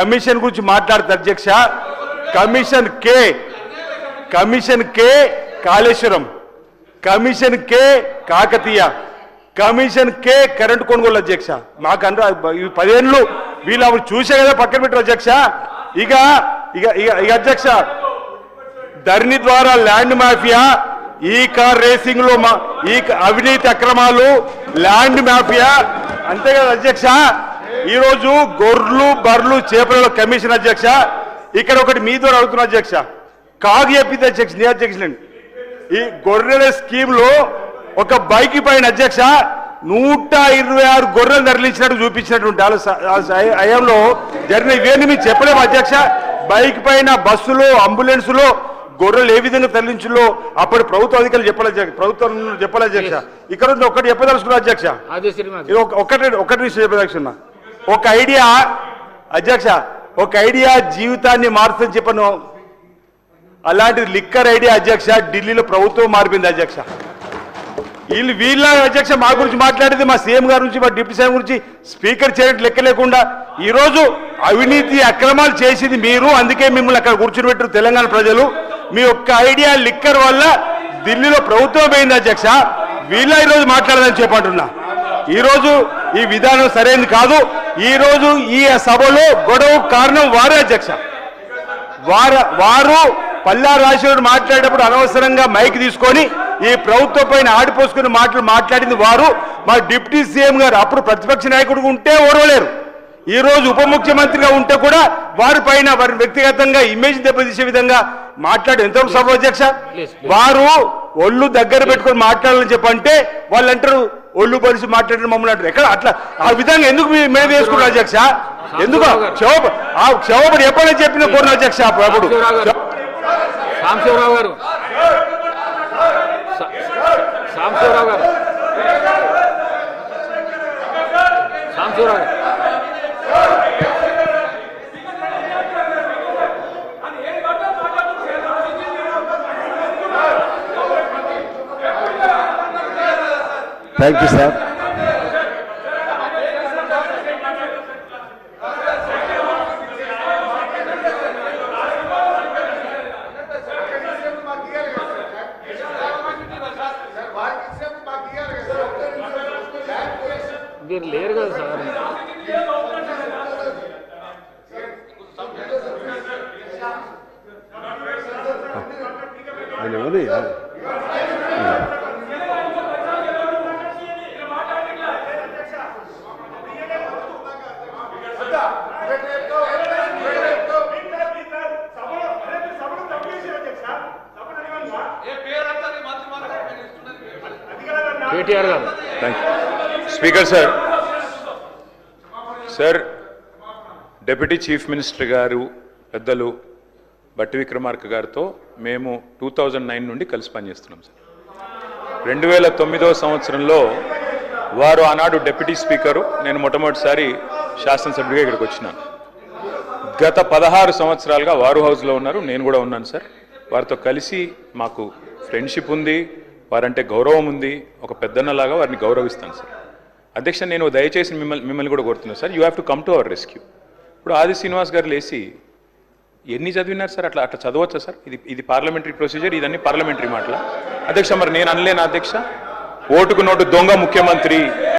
Commission గురించి మాట్లాడుతారు అధ్యక్ష. కమిషన్ కే కాళేశ్వరం, కమిషన్ కే కాకతీయ, కమిషన్ కే కరెంటు కొనుగోలు అధ్యక్ష. మాకు 10 ఏళ్ళు వీళ్ళు అప్పుడు చూసే కదా పక్కన పెట్టారు అధ్యక్ష. ఇక ఇక ఇక అధ్యక్ష, ధరణి ద్వారా ల్యాండ్ మాఫియా, ఈ కార్ రేసింగ్ లో ఈ అవినీతి అక్రమాలు, ల్యాండ్ మాఫియా, అంతే కదా అధ్యక్ష. ఈరోజు గొర్రెలు బర్రెలు చేపల కమిషన్ అధ్యక్ష. ఇక్కడ ఒకటి మీ ద్వారా అడుగుతున్నా అధ్యక్ష, కాగు చెప్పింది అధ్యక్ష, నీ అధ్యక్షులండి. ఈ గొర్రెల స్కీమ్ లో ఒక బైక్ పైన అధ్యక్ష 126 గొర్రెలు తరలించినట్టు చూపించినటువంటి అయంలో జరిగిన ఇవేమి మీకు చెప్పలేము అధ్యక్ష. బైక్ పైన బస్సులో అంబులెన్సులో గొర్రెలు ఏ విధంగా తరలించులో అప్పటి ప్రభుత్వ అధికారులు ప్రభుత్వం చెప్పాలి అధ్యక్ష. ఇక్కడ ఒకటి చెప్పదలుచుకున్నా అధ్యక్ష, ఒకటి విషయం చెప్పదలుచుకున్నా. ఒక ఐడియా అధ్యక్ష, ఒక ఐడియా జీవితాన్ని మారుతుందని చెప్పను. అలాంటి లిక్కర్ ఐడియా అధ్యక్ష ఢిల్లీలో ప్రభుత్వం మారిపోయింది అధ్యక్ష. వీళ్ళ అధ్యక్ష మా గురించి మాట్లాడేది, మా సీఎం గారి గురించి, మా డిప్యూటీ సీఎం గురించి స్పీకర్ చేయడం లెక్క లేకుండా ఈరోజు అవినీతి అక్రమాలు చేసింది మీరు. అందుకే మిమ్మల్ని అక్కడ కూర్చుని తెలంగాణ ప్రజలు. మీ ఒక్క ఐడియా లిక్కర్ వల్ల ఢిల్లీలో ప్రభుత్వం పోయింది అధ్యక్ష. వీళ్ళ ఈరోజు మాట్లాడదని చెప్పంటున్నా. ఈరోజు ఈ విధానం సరైనది కాదు. ఈరోజు ఈ సభలో గొడవ కారణం వారే అధ్యక్ష. వారు పల్లా రాజశేఖర్ మాట్లాడేటప్పుడు అనవసరంగా మైక్ తీసుకొని ఈ ప్రభుత్వం పైన ఆడిపోసుకుని మాట్లాడింది వారు. మా డిప్యూటీ సీఎం గారు అప్పుడు ప్రతిపక్ష నాయకుడు ఉంటే ఓర్వలేరు. ఈ రోజు ఉప ముఖ్యమంత్రిగా ఉంటే కూడా వారి పైన వారి వ్యక్తిగతంగా ఇమేజ్ దెబ్బతీసే విధంగా మాట్లాడి ఎంతవరకు సభ అధ్యక్ష. వారు ఒళ్ళు దగ్గర పెట్టుకొని మాట్లాడాలని చెప్పంటే వాళ్ళు అంటారు ఒళ్ళు పరిచి మాట్లాడిన మమ్మల్ని అంటారు. ఎక్కడ అట్లా ఆ విధంగా ఎందుకు మీద వేసుకున్నారు అధ్యక్ష? ఎందుకు క్షోభపడి ఎప్పుడైనా చెప్పిన కోరిన అధ్యక్ష. అప్పుడు సాంబశివరావు గారు థ్యాంక్ యూ సార్. మీరు లేరు కదా సార్. ఆయన ఎవరు? కేటీఆర్ గారు. Speaker sir, deputy chief minister గారు పెద్దలు బట్టి విక్రమార్క గారితో మేము 2009 నుండి కలిసి పనిచేస్తున్నాం సార్. 2009వ సంవత్సరంలో వారు ఆనాడు డిప్యూటీ స్పీకరు, నేను మొట్టమొదటిసారి శాసనసభ్యుడిగా ఇక్కడికి వచ్చినాను. గత 16 సంవత్సరాలుగా వారు హౌస్లో ఉన్నారు, నేను కూడా ఉన్నాను సార్. వారితో కలిసి మాకు ఫ్రెండ్షిప్ ఉంది, వారంటే గౌరవం ఉంది. ఒక పెద్దన్నలాగా వారిని గౌరవిస్తాను సార్. అధ్యక్ష, నేను దయచేసి మిమ్మల్ని కూడా కోరుతున్నాను sir, you have to come to our rescue. ఇప్పుడు ఆది శ్రీనివాస్ గారు లేచి ఎన్ని చదివినారు సార్? అట్లా చదవచ్చా సార్? ఇది పార్లమెంటరీ ప్రొసీజర్, ఇదన్నీ పార్లమెంటరీ మాటల అధ్యక్ష. మరి నేను అనలేనా అధ్యక్ష? ఓటుకు నోటు దొంగ ముఖ్యమంత్రి